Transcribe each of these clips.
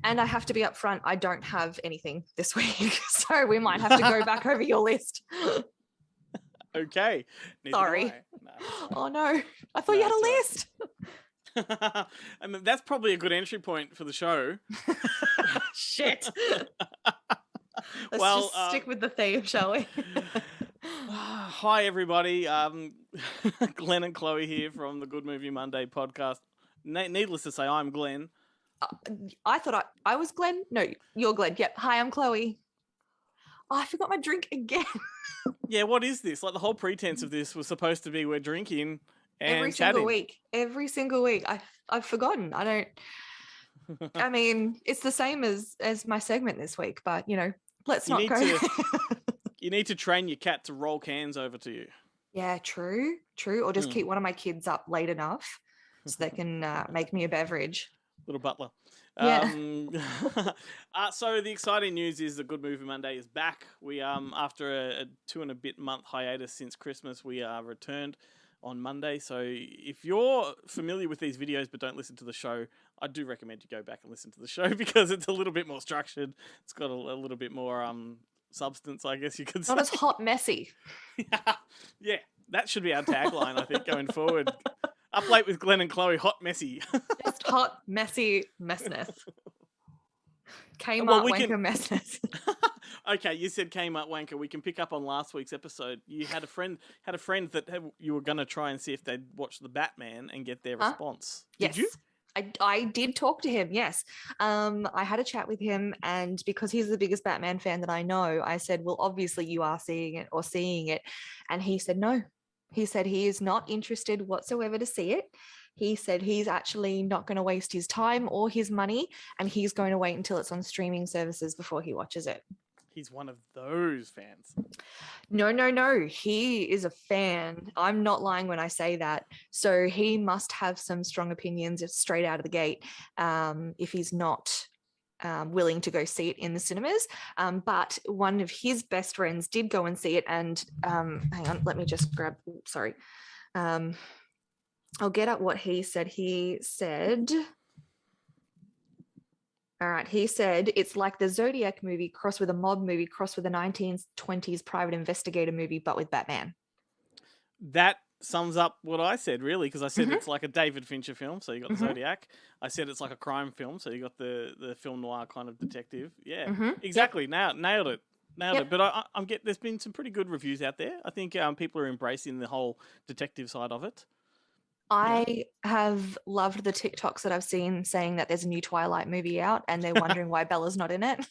And I have to be upfront, I don't have anything this week, so we might have to go back over your list. Okay. Sorry. No, oh no, I thought you had a list. And that's probably a good entry point for the show. Shit. Let's just stick with the theme, shall we? Hi, everybody. Glenn and Chloe here from the Good Movie Monday podcast. Needless to say, I'm Glenn. I thought I was Glenn. No, you're Glenn. Yep. Hi, I'm Chloe. Oh, I forgot my drink again. Yeah, what is this? Like, the whole pretense of this was supposed to be we're drinking and every chatting. single week. Every single week. I've forgotten. I mean, it's the same as my segment this week, but let's not go. You need to train your cat to roll cans over to you. Yeah, true. Or just keep one of my kids up late enough so they can make me a beverage. Little butler. Yeah. So the exciting news is the Good Movie Monday is back. We after a 2 and a bit month hiatus since Christmas, we returned on Monday. So if you're familiar with these videos but don't listen to the show, I do recommend you go back and listen to the show because it's a little bit more structured. It's got a little bit more substance, I guess you could say. Not as hot messy. Yeah, that should be our tagline, I think, going forward. Up late with Glenn and Chloe, hot messy. Just hot, messy messness. Kmart wanker messness. Okay, you said Kmart wanker. We can pick up on last week's episode. You had a friend that you were going to try and see if they'd watch the Batman and get their response. Yes. Did you? I did talk to him, yes. I had a chat with him, and because he's the biggest Batman fan that I know, I said, well, obviously you are seeing it. And he said no. He said he is not interested whatsoever to see it. He said he's actually not going to waste his time or his money, and he's going to wait until it's on streaming services before he watches it. He's one of those fans. No. He is a fan. I'm not lying when I say that. So he must have some strong opinions straight out of the gate if he's not willing to go see it in the cinemas. But one of his best friends did go and see it. And hang on, let me just grab, sorry. I'll get at what he said. He said... All right, he said it's like the Zodiac movie crossed with a mob movie crossed with a 1920s private investigator movie, but with Batman. That sums up what I said, really, because I said it's like a David Fincher film, so you got the Zodiac. I said it's like a crime film, so you got the film noir kind of detective. Yeah, exactly. Nailed it. But there's been some pretty good reviews out there. I think people are embracing the whole detective side of it. I have loved the TikToks that I've seen saying that there's a new Twilight movie out and they're wondering why Bella's not in it.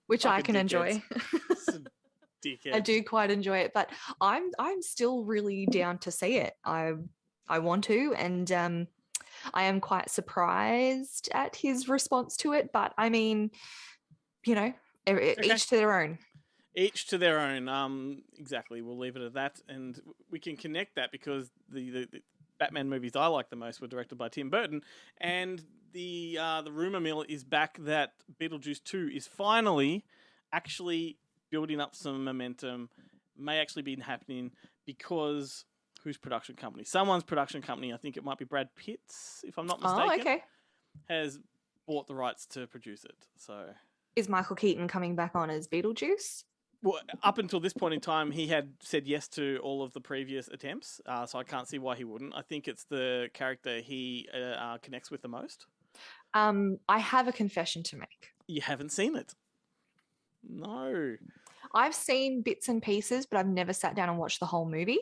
Which I can enjoy. I do quite enjoy it, but I'm still really down to see it. I want to, and I am quite surprised at his response to it, but I mean, each to their own. Each to their own. Exactly. We'll leave it at that, and we can connect that because the Batman movies I like the most were directed by Tim Burton, and the rumor mill is back that Beetlejuice 2 is finally actually building up some momentum. May actually be happening because whose production company? Someone's production company. I think it might be Brad Pitt's, if I'm not mistaken. Oh, okay. Has bought the rights to produce it. So is Michael Keaton coming back on as Beetlejuice? Well, up until this point in time, he had said yes to all of the previous attempts, so I can't see why he wouldn't. I think it's the character he connects with the most. I have a confession to make. You haven't seen it? No. I've seen bits and pieces, but I've never sat down and watched the whole movie.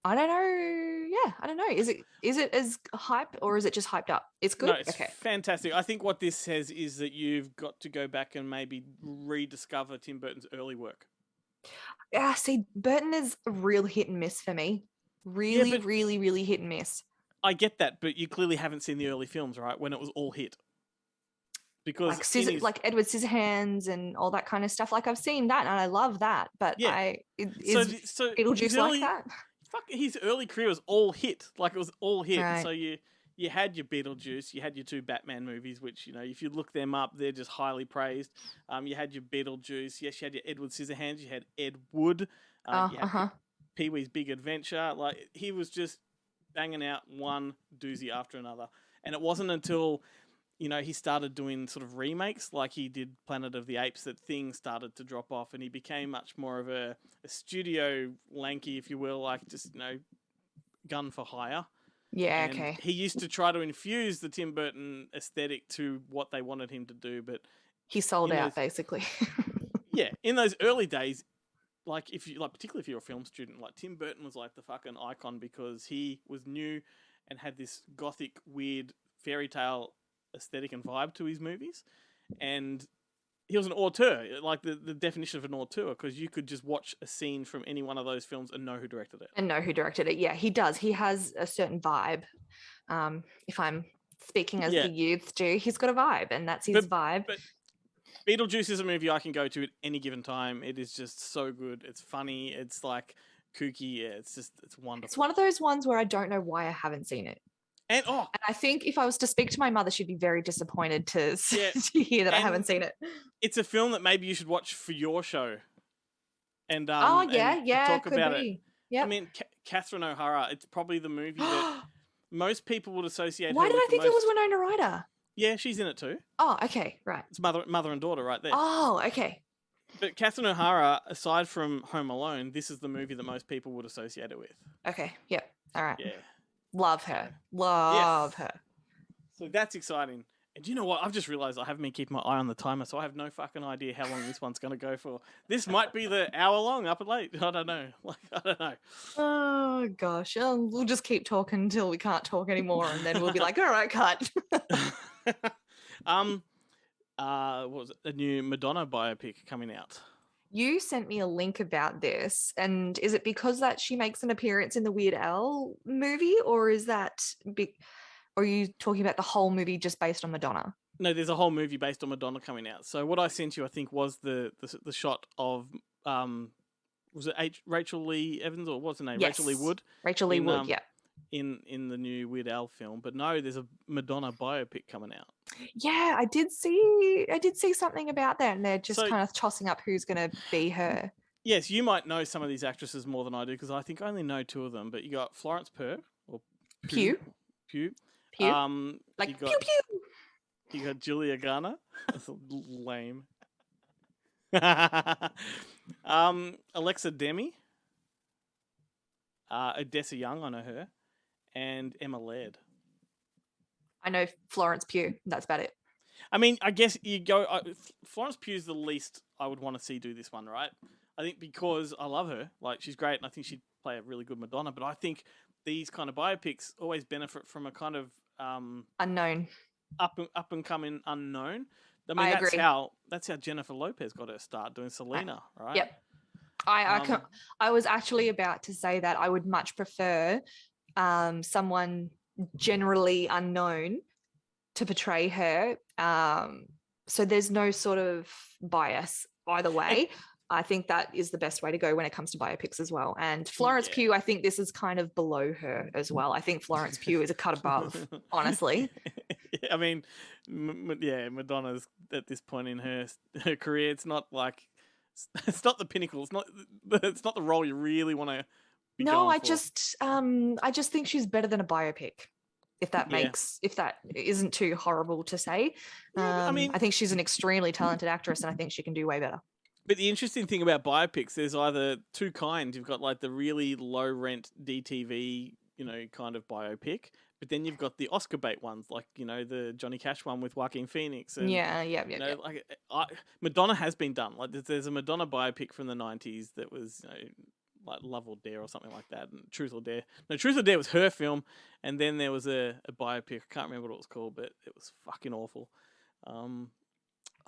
I don't know. Yeah, I don't know. Is it as hype or is it just hyped up? It's good? No, it's fantastic. I think what this says is that you've got to go back and maybe rediscover Tim Burton's early work. Yeah, see, Burton is a real hit and miss for me. Really, really hit and miss. I get that, but you clearly haven't seen the early films, right? When it was all hit. Because like Edward Scissorhands and all that kind of stuff. Like I've seen that and I love that, but yeah. So Beetlejuice like that? His early career was all hit. Like it was all hit. Right. So you had your Beetlejuice, you had your 2 Batman movies, which, if you look them up, they're just highly praised. You had your Beetlejuice. Yes, you had your Edward Scissorhands. You had Ed Wood. You had Pee-wee's Big Adventure. Like he was just banging out one doozy after another. And it wasn't until, he started doing sort of remakes like he did Planet of the Apes that things started to drop off, and he became much more of a studio lanky, if you will, like just, gun for hire. Yeah, And okay. he used to try to infuse the Tim Burton aesthetic to what they wanted him to do, but he sold out basically. Yeah, in those early days, particularly if you're a film student, like Tim Burton was like the fucking icon because he was new and had this gothic, weird fairy tale aesthetic and vibe to his movies, and he was an auteur, like the definition of an auteur, because you could just watch a scene from any one of those films and know who directed it. Yeah, he does. He has a certain vibe. If I'm speaking as the youths do, he's got a vibe, and that's his vibe. But Beetlejuice is a movie I can go to at any given time. It is just so good. It's funny. It's like kooky. Yeah, it's wonderful. It's one of those ones where I don't know why I haven't seen it. And I think if I was to speak to my mother, she'd be very disappointed to hear that I haven't seen it. It's a film that maybe you should watch for your show. And talk about it. Yep. I mean, Catherine O'Hara, it's probably the movie that most people would associate. Why did I think it was Winona Ryder? Yeah, she's in it too. Oh, okay, right. It's mother and daughter right there. Oh, okay. But Catherine O'Hara, aside from Home Alone, this is the movie that most people would associate it with. Okay, yep. All right. Yeah. Love her. Love her. So that's exciting. And you know what? I've just realised I haven't been keeping my eye on the timer, so I have no fucking idea how long this one's going to go for. This might be the hour long, up and late. I don't know. I don't know. Oh, gosh. We'll just keep talking until we can't talk anymore, and then we'll be like, all right, cut. What was it? A new Madonna biopic coming out. You sent me a link about this, and is it because that she makes an appearance in the Weird Al movie, or is that big? Or are you talking about the whole movie just based on Madonna? No, there's a whole movie based on Madonna coming out. So what I sent you, I think, was the shot of was it Rachel Lee Evans, or what's her name? Yes. Rachel Lee Wood. Rachel Lee Wood, yeah. In the new Weird Al film, but no, there's a Madonna biopic coming out. Yeah, I did see something about that, and they're just kind of tossing up who's going to be her. Yes, you might know some of these actresses more than I do because I think I only know two of them. But you got Florence Pugh. Like pew pew. You got Julia Garner. That's lame. Alexa Demi. Odessa Young, I know her. And Emma Laird. I know Florence Pugh. That's about it. I mean, I guess you go... Florence Pugh's the least I would want to see do this one, right? I think because I love her. Like, she's great, and I think she'd play a really good Madonna. But I think these kind of biopics always benefit from a kind of... unknown. Up and coming unknown. I mean, that's how Jennifer Lopez got her start doing Selena, right? Yep. I was actually about to say that I would much prefer someone generally unknown to portray her. So there's no sort of bias either way. I think that is the best way to go when it comes to biopics as well. And Florence Pugh, I think this is kind of below her as well. I think Florence Pugh is a cut above, honestly. I mean, Madonna's at this point in her career. It's not the pinnacle. It's not the role you really want to be going for. I just think she's better than a biopic. If that isn't too horrible to say. I think she's an extremely talented actress, and I think she can do way better. But the interesting thing about biopics, there's either two kinds. You've got like the really low rent DTV, kind of biopic, but then you've got the Oscar bait ones, like the Johnny Cash one with Joaquin Phoenix. And, Madonna has been done. Like there's a Madonna biopic from the '90s that was like Love or Dare or something like that, and Truth or Dare. No, Truth or Dare was her film, and then there was a biopic. I can't remember what it was called, but it was fucking awful. I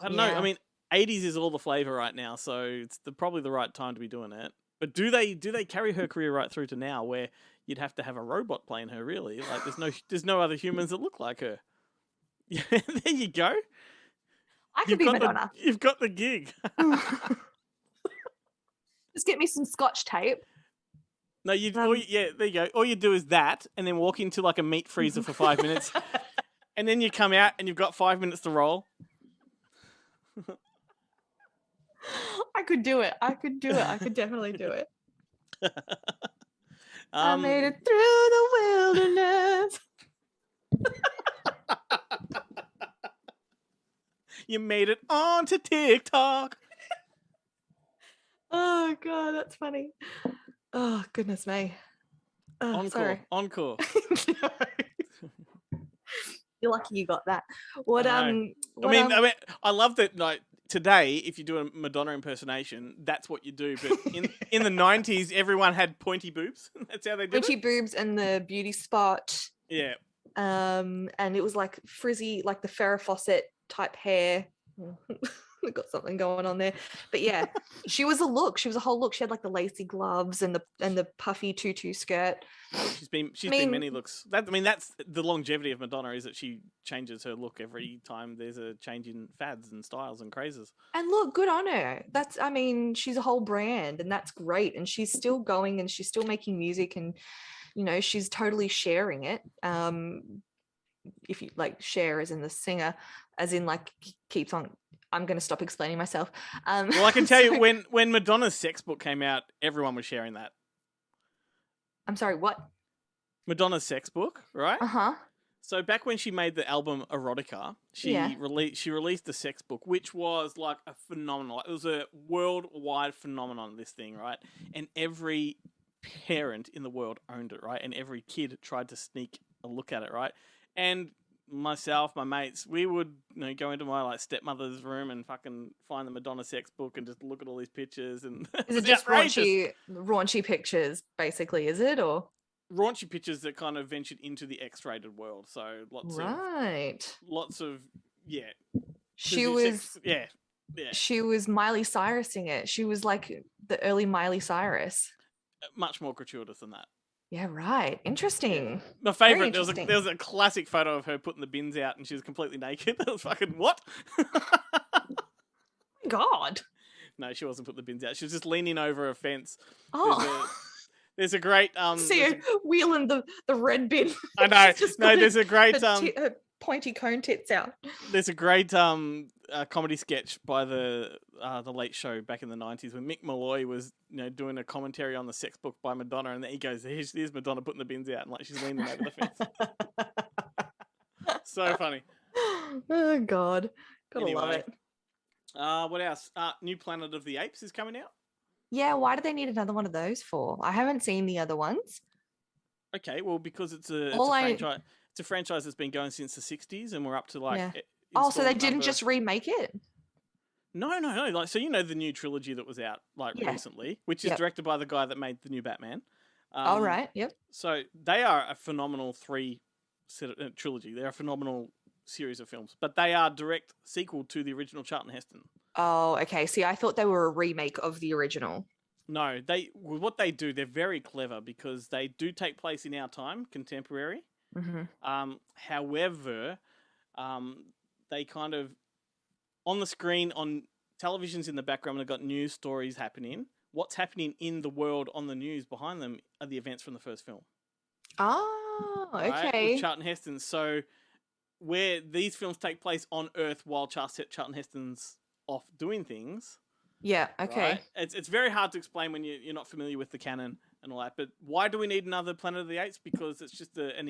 don't know. I mean, 80s is all the flavor right now, so it's probably the right time to be doing it. But do they carry her career right through to now, where you'd have to have a robot playing her? Really, like there's no other humans that look like her. Yeah, there you go. I could be Madonna. You've got the gig. Just get me some Scotch tape. No, there you go. All you do is that, and then walk into like a meat freezer for 5 minutes, and then you come out and you've got 5 minutes to roll. I could do it. I could definitely do it. I made it through the wilderness. You made it onto TikTok. Oh God, that's funny. Oh goodness me. Oh, Encore. sorry. Encore. No. You're lucky you got that. What I mean, I love that. Like today, if you do a Madonna impersonation, that's what you do. But in the 90s, everyone had pointy boobs. That's how they did pointy it. boobs and the beauty spot. Yeah. And it was like frizzy, like the Farrah Fawcett type hair. We got something going on there, but yeah, she was a look. She was a whole look. She had like the lacy gloves and the puffy tutu skirt. She's been many looks. That's the longevity of Madonna, is that she changes her look every time there's a change in fads and styles and crazes. And look, good on her. She's a whole brand, and that's great. And she's still going, and she's still making music, and she's totally sharing it. If you like, share as in the singer, as in like keeps on. I'm going to stop explaining myself. Well, I can tell you, when Madonna's sex book came out, everyone was sharing that. I'm sorry, what? Madonna's sex book, right? Uh-huh. So back when she made the album Erotica, she released the sex book, which was like a phenomenal. It was a worldwide phenomenon, this thing, right? And every parent in the world owned it, right? And every kid tried to sneak a look at it, right? And myself, my mates, we would go into my stepmother's room and fucking find the Madonna sex book and just look at all these pictures. And is it just raunchy pictures, basically? Is it, or raunchy pictures that kind of ventured into the X-rated world? So lots of yeah. She was Miley Cyrusing it. She was like the early Miley Cyrus. Much more gratuitous than that. Yeah, right. Interesting. Yeah. My favourite, there was a classic photo of her putting the bins out and she was completely naked. That was fucking what? God. No, she wasn't putting the bins out. She was just leaning over a fence. Oh. There's a great see her wheeling the red bin. I know. No, there's a great her pointy cone tits out. There's a great comedy sketch by the Late Show back in the 90s when Mick Malloy was doing a commentary on the sex book by Madonna, and then he goes, here's Madonna putting the bins out, and like she's leaning over the fence. So funny. Oh God, gotta love it. What else? New Planet of the Apes is coming out. Yeah, why do they need another one of those for? I haven't seen the other ones. Okay, well, because it's a franchise. It's a franchise that's been going since the 60s, and we're up to like. Yeah. So they didn't just remake it? No. Like, so the new trilogy that was out recently, which is directed by the guy that made the new Batman. All right. Yep. So they are a phenomenal trilogy. They're a phenomenal series of films, but they are direct sequel to the original Charlton Heston. Oh, okay. See, I thought they were a remake of the original. No, what they do, they're very clever because they do take place in our time, contemporary. Mm-hmm. However, they kind of on the screen, on televisions in the background, they've got news stories happening. What's happening in the world on the news behind them are the events from the first film. Oh, okay. Right? With Charlton Heston. So where these films take place on Earth while Charlton Heston's off doing things. Yeah, okay. Right? It's very hard to explain when you're not familiar with the canon and all that. But why do we need another Planet of the Apes? Because it's just an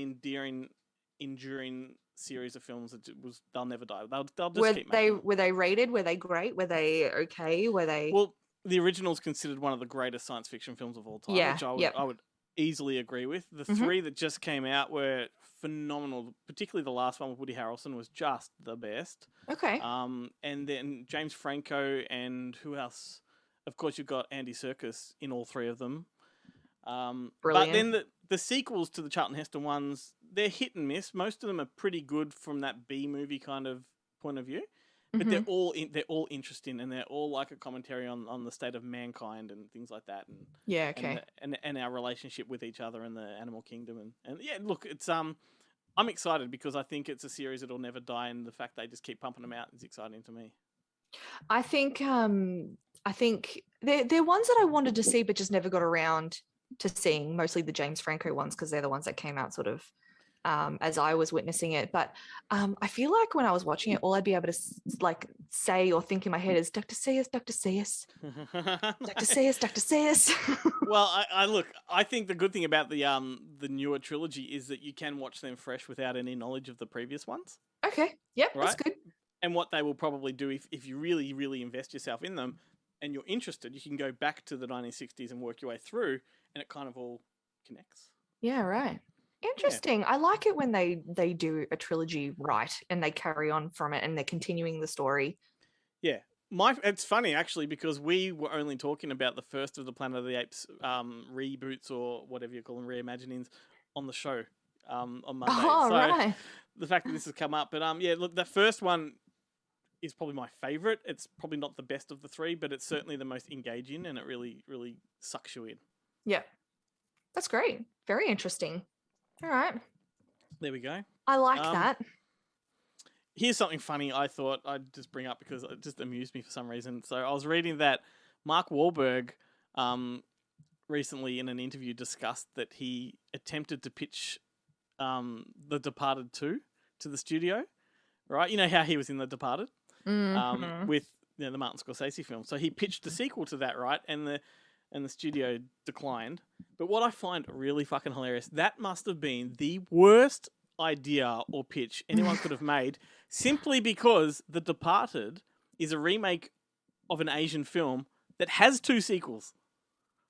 enduring series of films that they'll never die. They'll just keep making. Were they rated? Were they great? Were they okay? Were they? Well, the original is considered one of the greatest science fiction films of all time, which I would easily agree with. The three that just came out were phenomenal. Particularly the last one with Woody Harrelson was just the best. Okay. And then James Franco and who else? Of course, you've got Andy Serkis in all three of them. Brilliant. But then the sequels to the Charlton Heston ones, they're hit and miss. Most of them are pretty good from that B movie kind of point of view. But they're all interesting, and they're all like a commentary on the state of mankind and things like that. And yeah, okay. And our relationship with each other and the animal kingdom. And yeah, look, it's I'm excited because I think it's a series that'll never die, and the fact they just keep pumping them out is exciting to me. I think they're ones that I wanted to see but just never got around to seeing, mostly the James Franco ones because they're the ones that came out sort of as I was witnessing it. But I feel like when I was watching it, all I'd be able to like say or think in my head is Dr. Seuss, Dr. Seuss, Dr. Seuss, Dr. Seuss. Well, I look. I think the good thing about the newer trilogy is that you can watch them fresh without any knowledge of the previous ones. Okay, yep, right? that's good. And what they will probably do if you really, really invest yourself in them and you're interested, you can go back to the 1960s and work your way through, and it kind of all connects. Yeah, right. Interesting. I like it when they do a trilogy right and they carry on from it and they're continuing the story. Yeah. It's funny actually because we were only talking about the first of the Planet of the Apes reboots or whatever you call them, reimaginings on the show on Monday. Oh, so right. the fact that this has come up, but yeah, look, the first one is probably my favorite. It's probably not the best of the three, but it's certainly the most engaging, and it really, really sucks you in. Yeah, that's great. Very interesting. All right. There we go. I like that. Here's something funny I thought I'd just bring up because it just amused me for some reason. So I was reading that Mark Wahlberg recently in an interview discussed that he attempted to pitch The Departed 2 to the studio, right? You know how he was in The Departed with the Martin Scorsese film. So he pitched the sequel to that, right? And the studio declined. But what I find really fucking hilarious, that must have been the worst idea or pitch anyone could have made, simply because The Departed is a remake of an Asian film that has 2 sequels.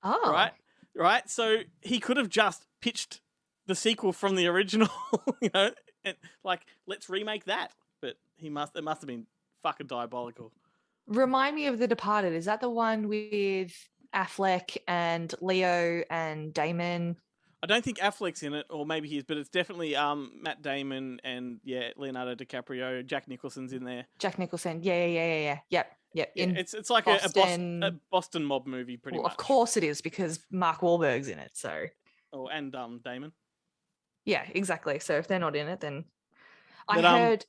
Oh. Right? So he could have just pitched the sequel from the original, you know, and like, let's remake that. But it must have been fucking diabolical. Remind me of The Departed. Is that the one with Affleck and Leo and Damon? I don't think Affleck's in it, or maybe he is, but it's definitely Matt Damon and Leonardo DiCaprio. Jack Nicholson's in there. Jack Nicholson. Yeah. Yep. Yeah, it's like a Boston mob movie, pretty much. Of course it is, because Mark Wahlberg's in it. So. Oh, and Damon. Yeah, exactly. So if they're not in it, then I heard.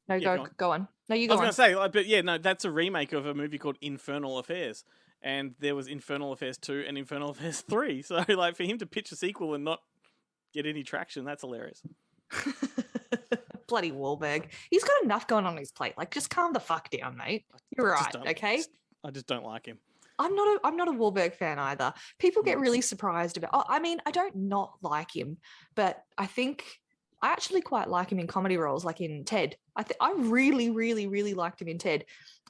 No, yeah, go on. No, you go on. I was going to say, but yeah, no, that's a remake of a movie called Infernal Affairs. And there was Infernal Affairs 2 and Infernal Affairs 3. So, like, for him to pitch a sequel and not get any traction, that's hilarious. Bloody Wahlberg. He's got enough going on his plate. Like, just calm the fuck down, mate. You're right, okay? I just don't like him. I'm not a Wahlberg fan either. People get really surprised about. I mean, I don't not like him, but I think I actually quite like him in comedy roles, like in Ted. I really, really, really liked him in Ted.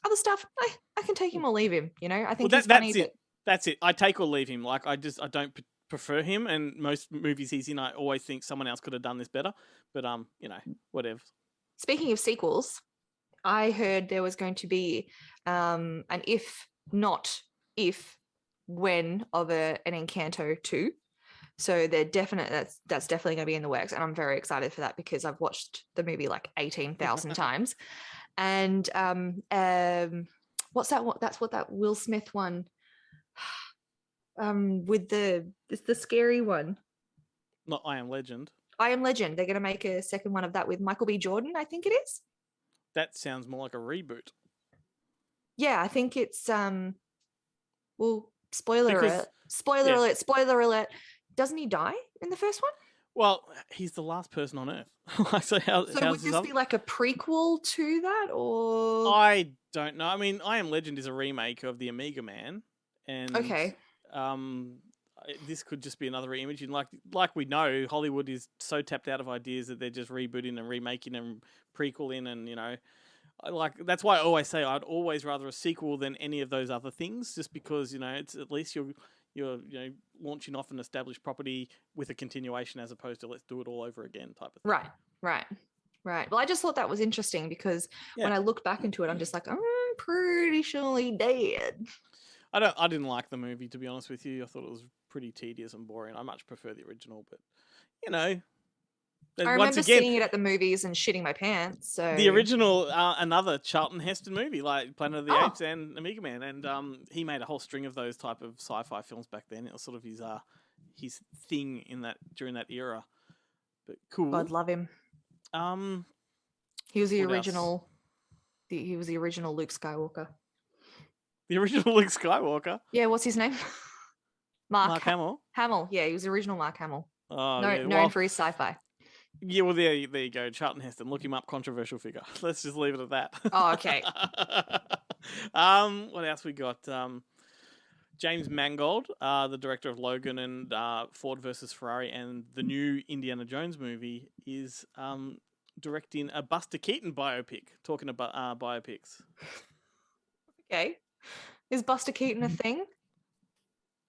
Other stuff, I can take him or leave him. You know, I think he's funny. That's it. I take or leave him. Like I don't prefer him, and most movies he's in, I always think someone else could have done this better. But you know, whatever. Speaking of sequels, I heard there was going to be an when of an Encanto 2. So they're that's definitely going to be in the works, and I'm very excited for that because I've watched the movie like 18,000 times. And what's that? That's what that Will Smith one with it's the scary one. Not I Am Legend. I Am Legend. They're going to make a second one of that with Michael B. Jordan, I think it is. That sounds more like a reboot. Yeah, I think it's well, spoiler alert. Doesn't he die in the first one? Well, he's the last person on Earth. So would this be like a prequel to that, or? I don't know. I mean, I Am Legend is a remake of the Omega Man, and okay. This could just be another reimaging. Like we know, Hollywood is so tapped out of ideas that they're just rebooting and remaking and prequeling, and you know, that's why I always say I'd always rather a sequel than any of those other things, just because you know it's at least you're you know launching off an established property with a continuation as opposed to let's do it all over again type of thing. Right. Well, I just thought that was interesting because when I look back into it, I'm just like, I'm pretty sure he did. I didn't like the movie, to be honest with you. I thought it was pretty tedious and boring. I much prefer the original, but you know. I remember seeing it at the movies and shitting my pants. So the original, another Charlton Heston movie, like Planet of the Apes and Omega Man, and he made a whole string of those type of sci-fi films back then. It was sort of his thing during that era. But cool. God love him. He was the original. He was the original Luke Skywalker. The original Luke Skywalker. Yeah, what's his name? Mark Hamill. Hamill. Yeah, he was the original Mark Hamill. Oh, known for his sci-fi. Yeah, well, there you go. Charlton Heston. Look him up. Controversial figure. Let's just leave it at that. Oh, okay. What else we got? James Mangold, the director of Logan and Ford versus Ferrari, and the new Indiana Jones movie, is directing a Buster Keaton biopic. Talking about biopics. Okay. Is Buster Keaton a thing?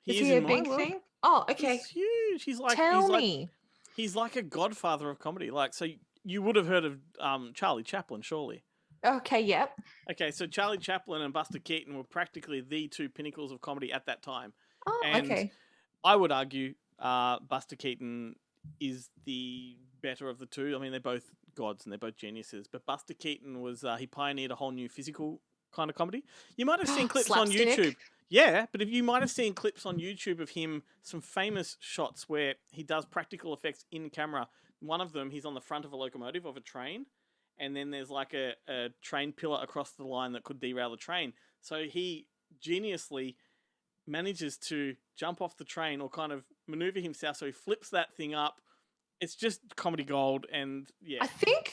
He Is is he in a my big world. thing? Oh, okay. He's huge. Tell me. He's like a godfather of comedy. Like, so you would have heard of Charlie Chaplin, surely. Okay, yep. Okay, so Charlie Chaplin and Buster Keaton were practically the two pinnacles of comedy at that time. Oh, And okay. I would argue Buster Keaton is the better of the two. I mean, they're both gods and they're both geniuses. But Buster Keaton he pioneered a whole new physical kind of comedy. You might have seen clips on Slapstick. YouTube. Yeah, but if you might have seen clips on YouTube of him, some famous shots where he does practical effects in camera. One of them, he's on the front of a locomotive of a train, and then there's like a train pillar across the line that could derail the train. So he geniusly manages to jump off the train or kind of maneuver himself, so he flips that thing up. It's just comedy gold, and yeah. I think.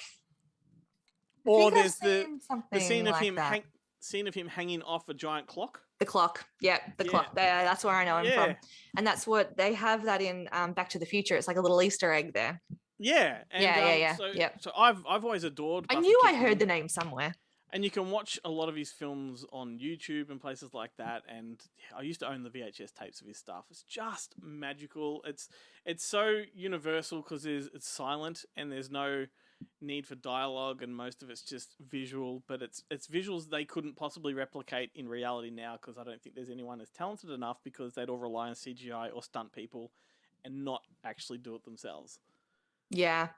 Or I've there's seen the scene of like him that. scene of him hanging off a giant clock. The clock. Yeah, the Yeah. clock. That's where I know him Yeah. from. And that's what they have that in Back to the Future. It's like a little Easter egg there. Yeah, and, Yeah. So, Yep. so I've always adored. I Buster knew I Keaton. heard the name somewhere. And you can watch a lot of his films on YouTube and places like that. And I used to own the VHS tapes of his stuff. It's just magical. It's so universal because it's silent and there's no need for dialogue, and most of it's just visual. But it's visuals they couldn't possibly replicate in reality now, because I don't think there's anyone as talented enough, because they'd all rely on CGI or stunt people and not actually do it themselves. Yeah.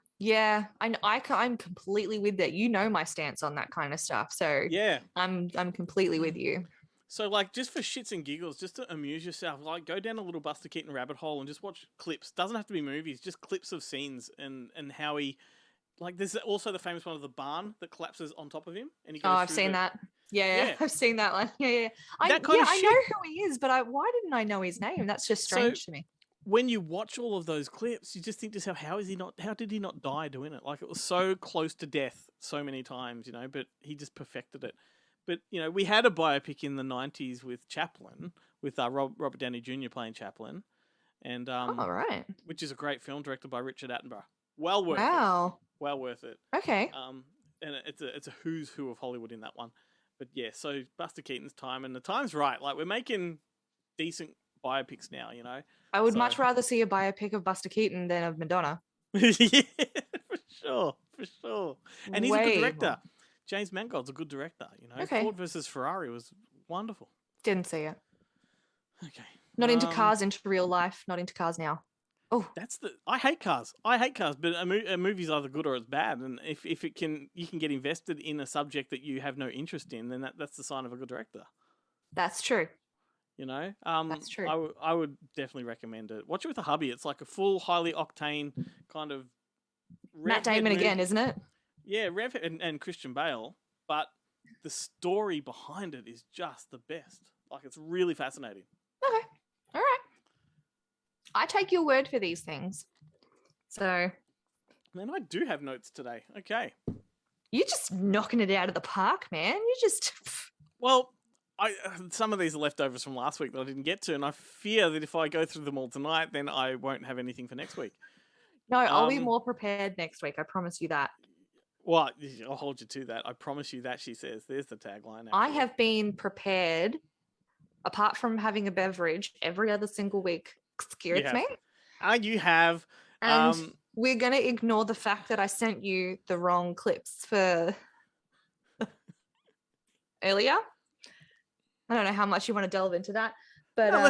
I'm completely with that. You know my stance on that kind of stuff. So Yeah. I'm completely with you. So, like, just for shits and giggles, just to amuse yourself, like, go down a little Buster Keaton rabbit hole and just watch clips. Doesn't have to be movies, just clips of scenes and how he, like, there's also the famous one of the barn that collapses on top of him. And he goes I've through seen that. Yeah, I've seen that one. Yeah. I That kind of I shit. know who he is, but why didn't I know his name? That's just strange to me. When you watch all of those clips, you just think to yourself, how did he not die doing it? Like, it was so close to death so many times, but he just perfected it. But, we had a biopic in the 90s with Chaplin, with Robert Downey Jr. playing Chaplin. And all right. which is a great film directed by Richard Attenborough. Well worth it. Wow. Well worth it. Okay. And it's a who's who of Hollywood in that one. But yeah, so Buster Keaton's time, and the time's right. Like, we're making decent biopics now, I would much rather see a biopic of Buster Keaton than of Madonna. Yeah, for sure. And he's a good director. More. James Mangold's a good director, Okay. Ford versus Ferrari was wonderful. Didn't see it. Okay. Not into cars, into real life. Not into cars now. Oh, I hate cars. But a movie's either good or it's bad. And if you can get invested in a subject that you have no interest in, then that's the sign of a good director. that's true. That's true. I would definitely recommend it. Watch it with a hubby. It's like a full, highly octane kind of Matt Damon again, isn't it? Yeah, Rev and Christian Bale, but the story behind it is just the best. Like, it's really fascinating. Okay. All right. I take your word for these things. So. Man, I do have notes today. Okay. You're just knocking it out of the park, man. You just. Well, some of these are leftovers from last week that I didn't get to, and I fear that if I go through them all tonight, then I won't have anything for next week. No, I'll be more prepared next week. I promise you that. Well, I'll hold you to that. I promise you that, she says. There's the tagline. Actually. I have been prepared, apart from having a beverage, every other single week. Excuse me? You have. And we're going to ignore the fact that I sent you the wrong clips for earlier. I don't know how much you want to delve into that. But no,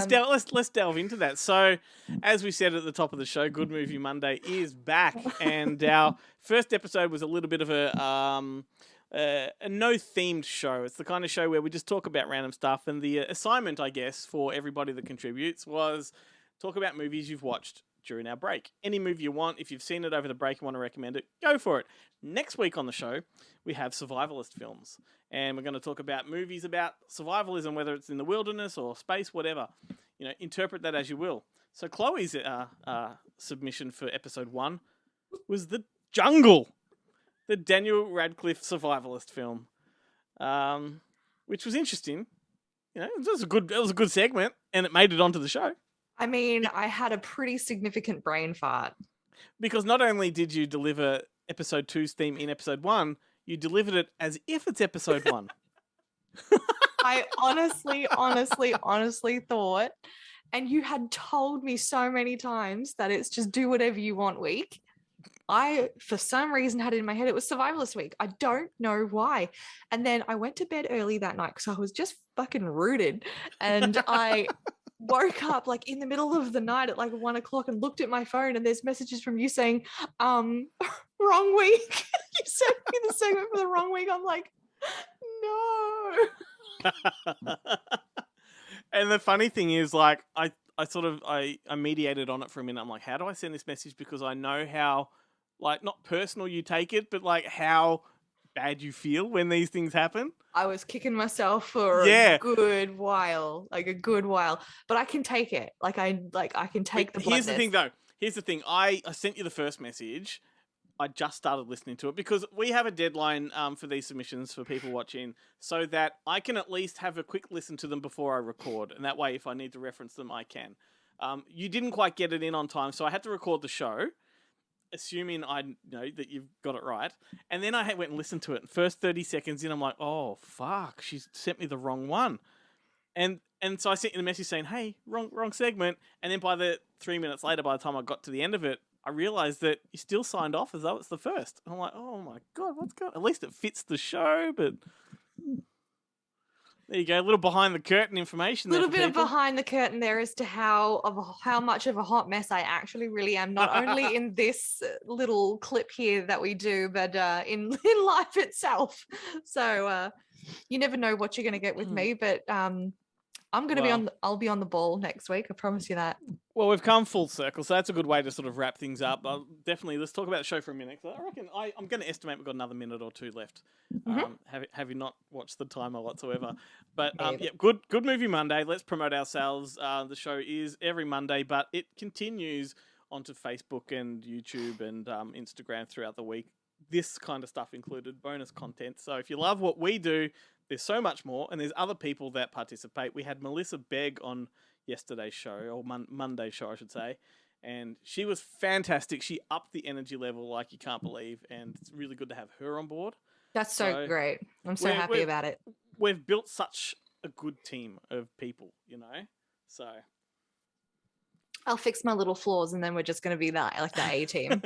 let's delve into that. So, as we said at the top of the show, Good Movie Monday is back, and our first episode was a little bit of a no-themed show. It's the kind of show where we just talk about random stuff, and the assignment, I guess, for everybody that contributes was talk about movies you've watched during our break. Any movie you want. If you've seen it over the break and want to recommend it, go for it. Next week on the show, we have survivalist films. And we're going to talk about movies about survivalism, whether it's in the wilderness or space, whatever. Interpret that as you will. So Chloe's submission for episode 1 was the Jungle, the Daniel Radcliffe survivalist film, which was interesting. You know, it was a good segment, and it made it onto the show. I mean, I had a pretty significant brain fart. Because not only did you deliver episode 2's theme in episode 1, you delivered it as if it's episode 1. I honestly thought, and you had told me so many times that it's just do whatever you want week. I, for some reason, had it in my head it was survivalist week. I don't know why. And then I went to bed early that night because I was just fucking rooted. And I woke up like in the middle of the night at like 1 o'clock and looked at my phone, and there's messages from you saying, wrong week. You sent me the segment for the wrong week. I'm like, no. And the funny thing is, like, I mediated on it for a minute. I'm like, how do I send this message? Because I know how, like, not personal you take it, but like how bad you feel when these things happen. I was kicking myself for a good while, but I can take it. I can take the bluntness. Here's the thing, though. Here's the thing. I sent you the first message. I just started listening to it because we have a deadline for these submissions for people watching, so that I can at least have a quick listen to them before I record. And that way, if I need to reference them, I can. You didn't quite get it in on time, so I had to record the show, assuming I know that you've got it right. And then I went and listened to it. And first 30 seconds in, I'm like, oh, fuck, she's sent me the wrong one. And so I sent you the message saying, hey, wrong segment. And then by the 3 minutes later, by the time I got to the end of it, I realized that you still signed off as though it's the first. And I'm like, oh my God, what's going on? At least it fits the show, but there you go. A little behind the curtain information. A little bit of behind the curtain there as to how much of a hot mess I actually really am, not only in this little clip here that we do, but in life itself. So you never know what you're going to get with me, but I'm going to I'll be on the ball next week. I promise you that. Well, we've come full circle, so that's a good way to sort of wrap things up. Definitely, let's talk about the show for a minute. I reckon I'm going to estimate we've got another minute or two left. Mm-hmm. Have you not watched the timer whatsoever? But yeah, good movie Monday. Let's promote ourselves. The show is every Monday, but it continues onto Facebook and YouTube and Instagram throughout the week. This kind of stuff included, bonus content. So if you love what we do, there's so much more, and there's other people that participate. We had Melissa Begg on yesterday's show, or Monday's show, I should say, and she was fantastic. She upped the energy level like you can't believe, and it's really good to have her on board. That's so great. I'm so happy about it. We've built such a good team of people, you know, so... I'll fix my little flaws, and then we're just going to be the A team.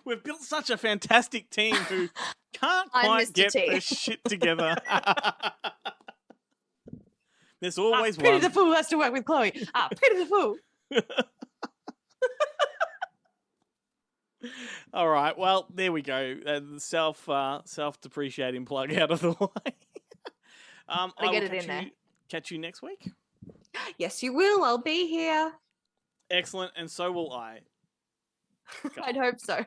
We've built such a fantastic team who can't quite get their shit together. There's always one. Pity the fool has to work with Chloe. Pity the fool. All right. Well, there we go. Self-depreciating plug out of the way. I get it in there. Catch you next week. Yes, you will. I'll be here. Excellent, and so will I. I'd hope so.